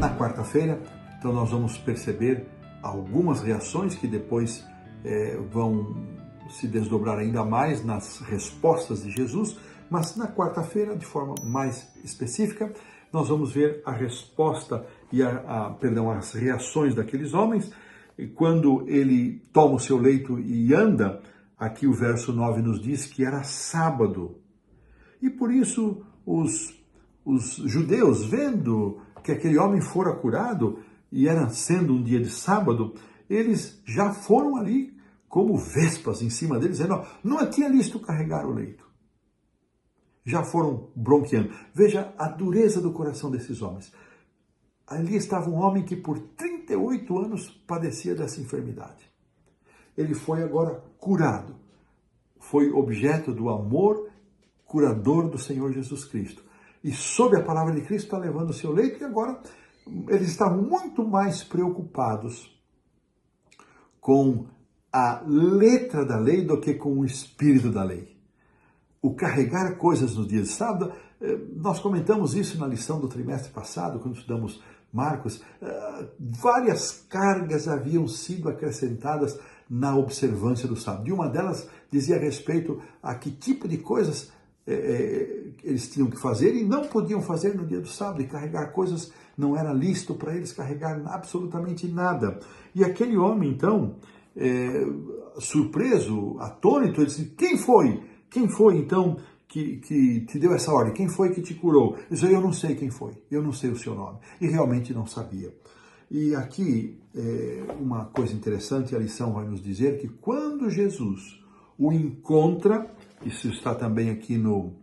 na quarta-feira. Então nós vamos perceber algumas reações que depois vão se desdobrar ainda mais nas respostas de Jesus, mas na quarta-feira, de forma mais específica, nós vamos ver a resposta e as reações daqueles homens. E quando ele toma o seu leito e anda, aqui o verso 9 nos diz que era sábado. E por isso os judeus, vendo que aquele homem fora curado, e era sendo um dia de sábado, eles já foram ali como vespas em cima deles, dizendo, não tinha listo carregar o leito. Já foram bronqueando. Veja a dureza do coração desses homens. Ali estava um homem que por 38 anos padecia dessa enfermidade. Ele foi agora curado. Foi objeto do amor curador do Senhor Jesus Cristo. E sob a palavra de Cristo está levando o seu leito, e agora eles estavam muito mais preocupados com a letra da lei do que com o espírito da lei. O carregar coisas no dia de sábado, nós comentamos isso na lição do trimestre passado, quando estudamos Marcos, várias cargas haviam sido acrescentadas na observância do sábado. E uma delas dizia a respeito a que tipo de coisas eles tinham que fazer e não podiam fazer no dia do sábado, e carregar coisas não era lícito para eles carregar absolutamente nada. E aquele homem, então, surpreso, atônito, ele disse, quem foi? Quem foi, então, que te deu essa ordem? Quem foi que te curou? Ele disse, eu não sei quem foi, eu não sei o seu nome. E realmente não sabia. E aqui, uma coisa interessante, a lição vai nos dizer que quando Jesus o encontra, isso está também aqui no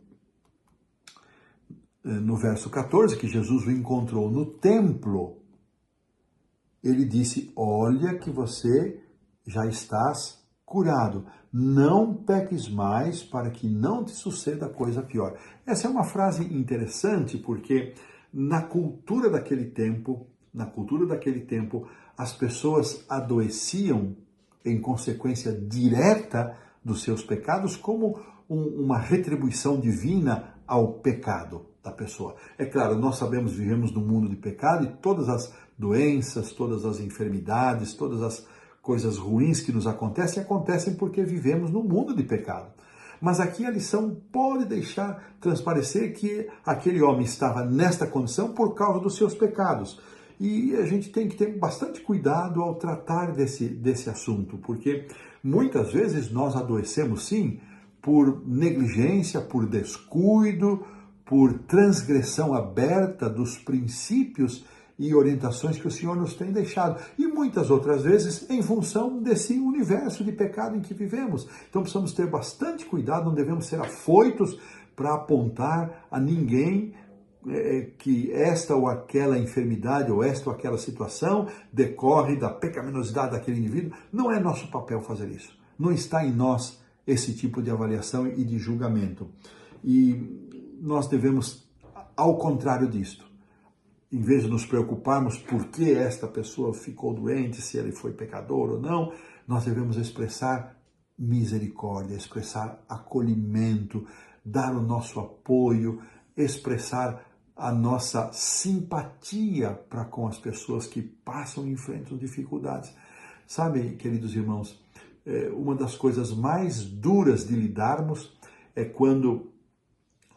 verso 14, que Jesus o encontrou no templo, ele disse, olha que você já estás curado, não peques mais para que não te suceda coisa pior. Essa é uma frase interessante porque na cultura daquele tempo, as pessoas adoeciam em consequência direta dos seus pecados como uma retribuição divina ao pecado da pessoa. É claro, nós sabemos, vivemos num mundo de pecado e todas as doenças, todas as enfermidades, todas as coisas ruins que nos acontecem porque vivemos num mundo de pecado. Mas aqui a lição pode deixar transparecer que aquele homem estava nesta condição por causa dos seus pecados. E a gente tem que ter bastante cuidado ao tratar desse assunto, porque muitas vezes nós adoecemos sim por negligência, por descuido, por transgressão aberta dos princípios e orientações que o Senhor nos tem deixado. E muitas outras vezes em função desse universo de pecado em que vivemos. Então precisamos ter bastante cuidado, não devemos ser afoitos para apontar a ninguém que esta ou aquela enfermidade ou esta ou aquela situação decorre da pecaminosidade daquele indivíduo. Não é nosso papel fazer isso. Não está em nós esse tipo de avaliação e de julgamento. E nós devemos, ao contrário disto, em vez de nos preocuparmos por que esta pessoa ficou doente, se ele foi pecador ou não, nós devemos expressar misericórdia, expressar acolhimento, dar o nosso apoio, expressar a nossa simpatia para com as pessoas que passam e enfrentam dificuldades. Sabe, queridos irmãos, uma das coisas mais duras de lidarmos é quando,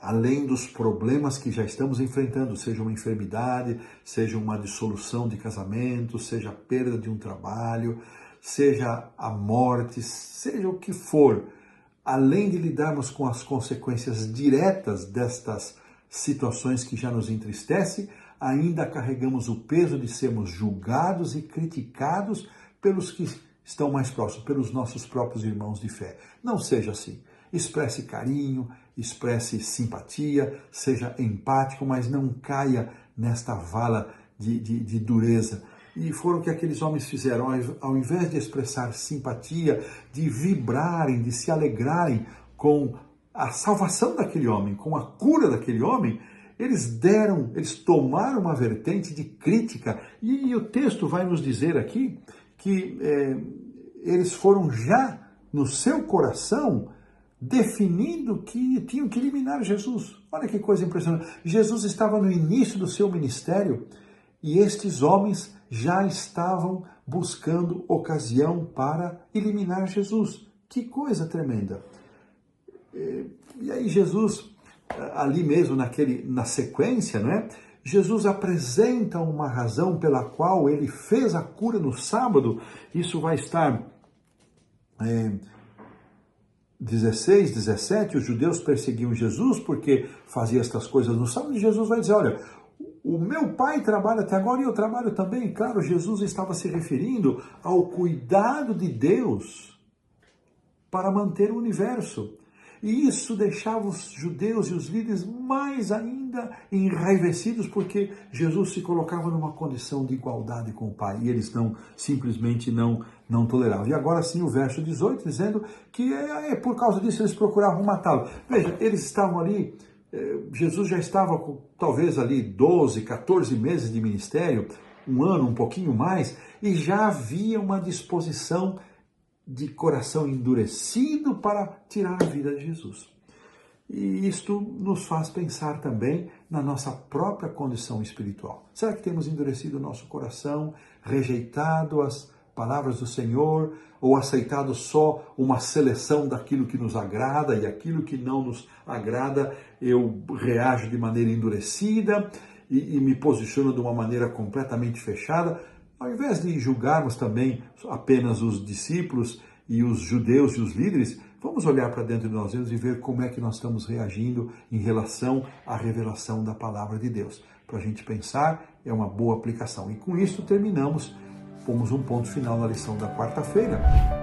além dos problemas que já estamos enfrentando, seja uma enfermidade, seja uma dissolução de casamento, seja a perda de um trabalho, seja a morte, seja o que for, além de lidarmos com as consequências diretas destas situações que já nos entristecem, ainda carregamos o peso de sermos julgados e criticados pelos que estão mais próximos, pelos nossos próprios irmãos de fé. Não seja assim. Expresse carinho, expresse simpatia, seja empático, mas não caia nesta vala de dureza. E foram o que aqueles homens fizeram, ao invés de expressar simpatia, de vibrarem, de se alegrarem com a salvação daquele homem, com a cura daquele homem, eles tomaram uma vertente de crítica. E o texto vai nos dizer aqui que eles foram já no seu coração definindo que tinham que eliminar Jesus. Olha que coisa impressionante. Jesus estava no início do seu ministério E estes homens já estavam buscando ocasião para eliminar Jesus. Que coisa tremenda! E aí Jesus, ali mesmo na sequência, né? Jesus apresenta uma razão pela qual ele fez a cura no sábado. Isso vai estar 16, 17, os judeus perseguiam Jesus porque fazia estas coisas no sábado, e Jesus vai dizer, olha, o meu pai trabalha até agora e eu trabalho também. Claro, Jesus estava se referindo ao cuidado de Deus para manter o universo. E isso deixava os judeus e os líderes mais ainda enraivecidos, porque Jesus se colocava numa condição de igualdade com o Pai, e eles simplesmente não toleravam. E agora sim o verso 18, dizendo que por causa disso eles procuravam matá-lo. Veja, eles estavam ali, Jesus já estava com talvez ali 12, 14 meses de ministério, um ano, um pouquinho mais, e já havia uma disposição de coração endurecido para tirar a vida de Jesus. E isto nos faz pensar também na nossa própria condição espiritual. Será que temos endurecido o nosso coração, rejeitado as palavras do Senhor, ou aceitado só uma seleção daquilo que nos agrada, e aquilo que não nos agrada eu reajo de maneira endurecida e me posiciono de uma maneira completamente fechada? Ao invés de julgarmos também apenas os discípulos e os judeus e os líderes, vamos olhar para dentro de nós mesmos e ver como é que nós estamos reagindo em relação à revelação da palavra de Deus. Para a gente pensar, é uma boa aplicação. E com isso terminamos, pomos um ponto final na lição da quarta-feira.